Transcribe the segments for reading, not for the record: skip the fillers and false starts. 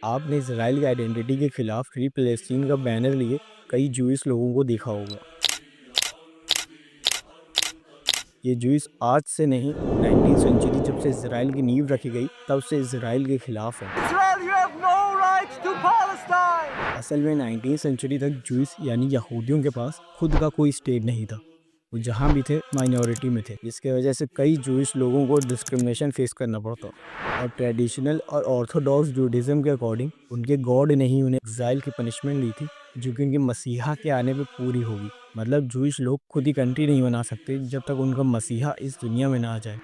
आपने इसराइल की आइडेंटिटी के खिलाफ फ्री फ़लस्तीन का बैनर लिए कई जूइश लोगों को देखा होगा। ये जूइश आज से नहीं, 19वीं सेंचुरी जब से इसराइल की नींव रखी गई तब से इसराइल के खिलाफ है। Israel, you have no rights to Palestine! असल में 19वीं सेंचुरी तक जूइश यानी यहूदियों के पास खुद का कोई स्टेट नहीं था। वो जहाँ भी थे माइनॉरिटी में थे, जिसके वजह से कई जूइश लोगों को डिस्क्रिमिनेशन फेस करना पड़ता। और ट्रेडिशनल और ऑर्थोडॉक्स जूडिज्म के अकॉर्डिंग उनके गॉड ने ही उन्हें एग्जाइल की पनिशमेंट दी थी, जो कि उनके मसीहा के आने पे पूरी होगी। मतलब जूइश लोग खुद ही कंट्री नहीं बना सकते जब तक उनका मसीहा इस दुनिया में ना आ जाए।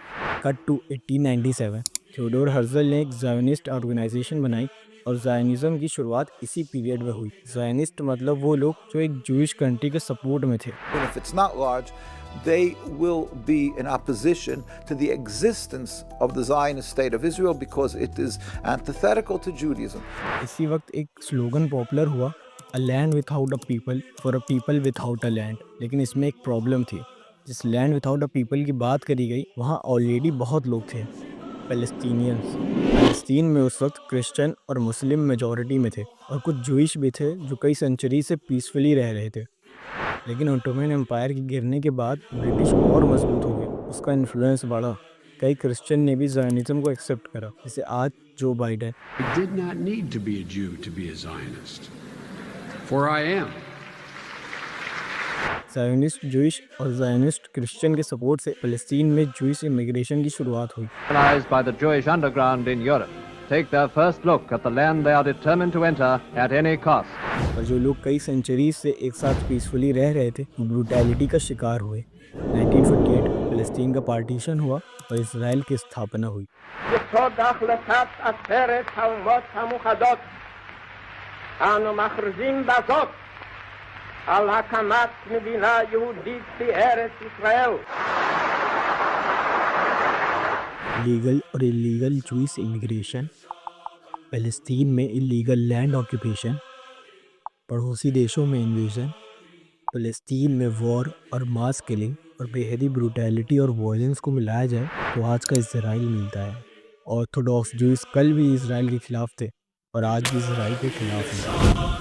कट टू 1897, थियोडोर हर्जल ने एक ज़ायोनिस्ट ऑर्गेनाइजेशन बनाई और ज़ायनिज़्म की शुरुआत इसी पीरियड में हुई। ज़ायनिस्ट मतलब वो लोग जो एक जूइश कंट्री के सपोर्ट में थे। And if it's not large, they will be in opposition to the existence of the Zionist state of Israel because it is antithetical to Judaism. इसी वक्त एक स्लोगन पॉपुलर हुआ, a land without a people for a people without a land. लेकिन इसमें एक problem थी। जिस land without a people की बात करी गई वहाँ ऑलरेडी बहुत लोग थे, पैलेस्टीनियंस। पैलेस्तीन में उस वक्त क्रिश्चियन और मुस्लिम मेजॉरिटी में थे और कुछ जूइश भी थे जो कई सेंचुरी से पीसफुली रह रहे थे। लेकिन ओटोमन एम्पायर के गिरने के बाद ब्रिटिश और मजबूत हो गए, उसका इन्फ्लुएंस बढ़ा। कई क्रिश्चियन ने भी ज़ायनिज़्म को एक्सेप्ट करा, जैसे आज Joe Biden. I did not need to be a Jew to be a Zionist, for I am. Zionist Jewish और ज़ायोनिस्ट क्रिश्चियन के सपोर्ट से फ़लस्तीन में जूइश इमिग्रेशन की शुरुआत हुई। Organized by the Jewish underground in Europe, take their first look at the land they are determined to enter at any cost. और जो लोग कई सेंचुरीज से एक साथ पीसफुली रह रहे थे, ब्रूटैलिटी का शिकार हुए। 1948 फ़लस्तीन का पार्टीशन हुआ और इसराइल की स्थापना हुई। יסוד החלטת עצרת האומות המאוחדות. אנו מכריזים בזאת על הקמת מדינה יהודית בארץ ישראל. लीगल और इलीगल जूइश इमिग्रेशन, फ़लस्तीन में इलीगल लैंड ऑक्यूपेशन, पड़ोसी देशों में इन्वेजन, फ़लस्तीन में वॉर और मास किलिंग और बेहद ही ब्रूटैलिटी और वायलेंस को मिलाया जाए तो आज का इसराइल मिलता है। ऑर्थोडॉक्स जूइश कल भी इसराइल के खिलाफ थे और आज भी इसराइल के खिलाफ हैं।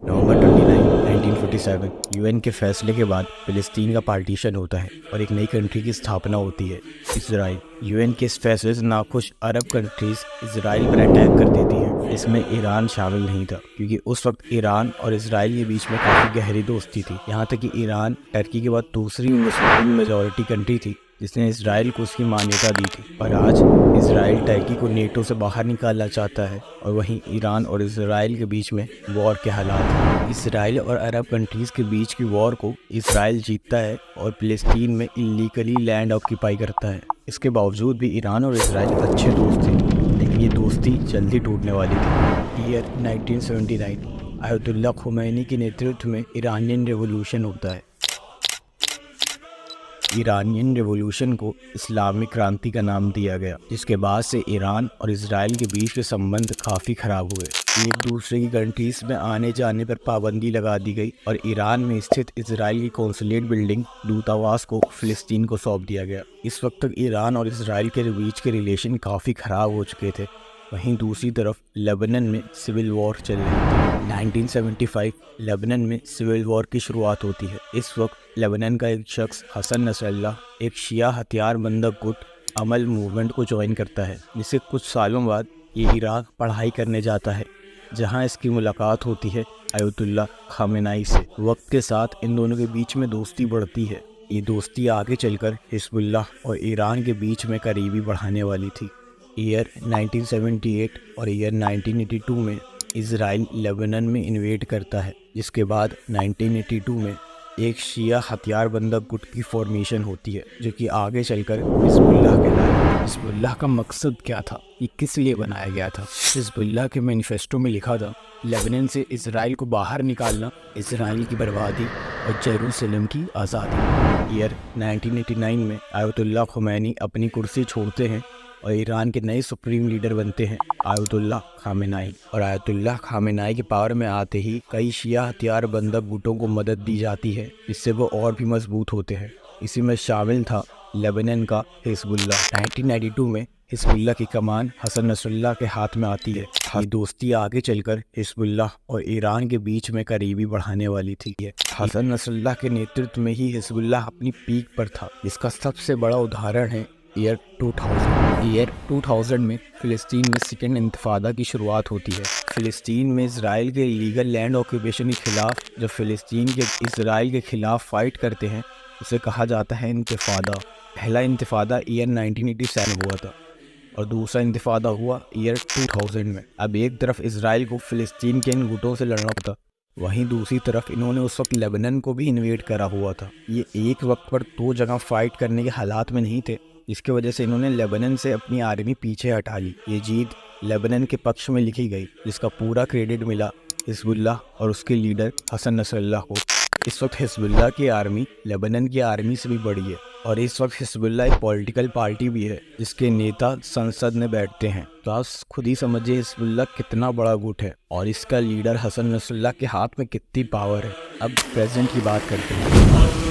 नवंबर 29, 1947 यूएन के फैसले के बाद फ़लस्तीन का पार्टीशन होता है और एक नई कंट्री की स्थापना होती है, इसराइल। यूएन के इस फैसले से नाखुश अरब कंट्रीज इसराइल पर अटैक कर देती हैं। इसमें ईरान शामिल नहीं था क्योंकि उस वक्त ईरान और इसराइल के बीच में काफ़ी गहरी दोस्ती थी। यहाँ तक कि ईरान टर्की के बाद दूसरी मुस्लिम मेजॉरिटी कंट्री थी जिसने इसराइल को उसकी मान्यता दी थी। और आज इसराइल टर्की को नेटो से बाहर निकालना चाहता है और वहीं ईरान और इसराइल के बीच में वॉर के हालात हैं। इसराइल और अरब कंट्रीज़ के बीच की वॉर को इसराइल जीतता है और फ़लस्तीन में इलीगली लैंड ऑक्यूपाई करता है। इसके बावजूद भी ईरान और इसराइल अच्छे दोस्त थे, लेकिन ये दोस्ती जल्दी टूटने वाली थी। ईयर 1979 अयतुल्ला खुमैनी के नेतृत्व में ईरानियन रेवोल्यूशन होता है। ईरानियन रेवोल्यूशन को इस्लामिक क्रांति का नाम दिया गया, जिसके बाद से ईरान और इसराइल के बीच के संबंध काफ़ी ख़राब हुए। एक दूसरे की कंट्रीज में आने जाने पर पाबंदी लगा दी गई और ईरान में स्थित इसराइल की कौंसुलेट बिल्डिंग दूतावास को फ़लस्तीन को सौंप दिया गया। इस वक्त तक ईरान और इसराइल के बीच के रिलेशन काफ़ी ख़राब हो चुके थे। वहीं दूसरी तरफ लेबनान में सिविल वॉर चल रही थी। 1975 लेबनान में सिविल वॉर की शुरुआत होती है। इस वक्त लेबनान का एक शख्स हसन नसरल्लाह एक शिया हथियार बंदक गुट अमल मूवमेंट को ज्वाइन करता है, जिससे कुछ सालों बाद ये इराक पढ़ाई करने जाता है, जहां इसकी मुलाकात होती है अयतुल्ला खामेनाई से। वक्त के साथ इन दोनों के बीच में दोस्ती बढ़ती है। ये दोस्ती आगे चलकर हिजबुल्लाह और ईरान के बीच में करीबी बढ़ाने वाली थी। ईयर 1978 और ईयर 1982 में इसराइल लेबनान में इन्वेड करता है, जिसके बाद 1982 में एक शिया हथियार बंदक गुट की फॉर्मेशन होती है, जो कि आगे चलकर हिजबुल्लाह कहलाया। हिजबुल्लाह का मकसद क्या था, ये किस लिए बनाया गया था? हिजबुल्लाह के मैनिफेस्टो में लिखा था, लेबनान से इसराइल को बाहर निकालना, इसराइल की बर्बादी और जेरूसलम की आज़ादी। ईयर 1989 में अयतुल्ला खुमैनी अपनी कुर्सी छोड़ते हैं और ईरान के नए सुप्रीम लीडर बनते हैं अयतुल्ला खामेनाई। और अयतुल्ला खामेनाई के पावर में आते ही कई शिया हथियार बंदक गुटों को मदद दी जाती है, जिससे वो और भी मजबूत होते हैं। इसी में शामिल था लेबनान का हिजबुल्लाह। 1992 में हिजबुल्लाह की कमान हसन नसरुल्लाह के हाथ में आती है। ये दोस्ती आगे चलकर हिजबुल्लाह और ईरान के बीच में करीबी बढ़ाने वाली थी। हसन नसरुल्लाह के नेतृत्व में ही हिजबुल्लाह अपनी पीक पर था। इसका सबसे बड़ा उदाहरण है ईयर 2000 में फ़िलिस्तीन में सेकेंड इंतफादा की शुरुआत होती है। फ़िलिस्तीन में इजराइल के इलीगल लैंड ऑक्यूपेशन के खिलाफ जब फ़िलिस्तीन के इजराइल के खिलाफ फाइट करते हैं उसे कहा जाता है इंतफादा। पहला इंतफादा ईयर 1987 हुआ था और दूसरा इंतफादा हुआ ईयर 2000 में। अब एक तरफ इजराइल को फ़िलिस्तीन के इन गुटों से लड़ना था, वहीं दूसरी तरफ इन्होंने उस वक्त लेबनान को भी इन्वेड करा हुआ था। ये एक वक्त पर दो जगह फाइट करने के हालात में नहीं थे, इसकी वजह से इन्होंने लेबनान से अपनी आर्मी पीछे हटा ली। ये जीत लेबनान के पक्ष में लिखी गई, जिसका पूरा क्रेडिट मिला हिजबुल्लाह और उसके लीडर हसन नसरुल्लाह को। इस वक्त हिजबुल्लाह की आर्मी लेबनान की आर्मी से भी बड़ी है और इस वक्त हिजबुल्लाह एक पॉलिटिकल पार्टी भी है जिसके नेता संसद में बैठते हैं। तो आप खुद ही समझिए हिजबुल्लाह कितना बड़ा गुट है और इसका लीडर हसन नसरुल्लाह के हाथ में कितनी पावर है। अब प्रेजेंट की बात करते हैं।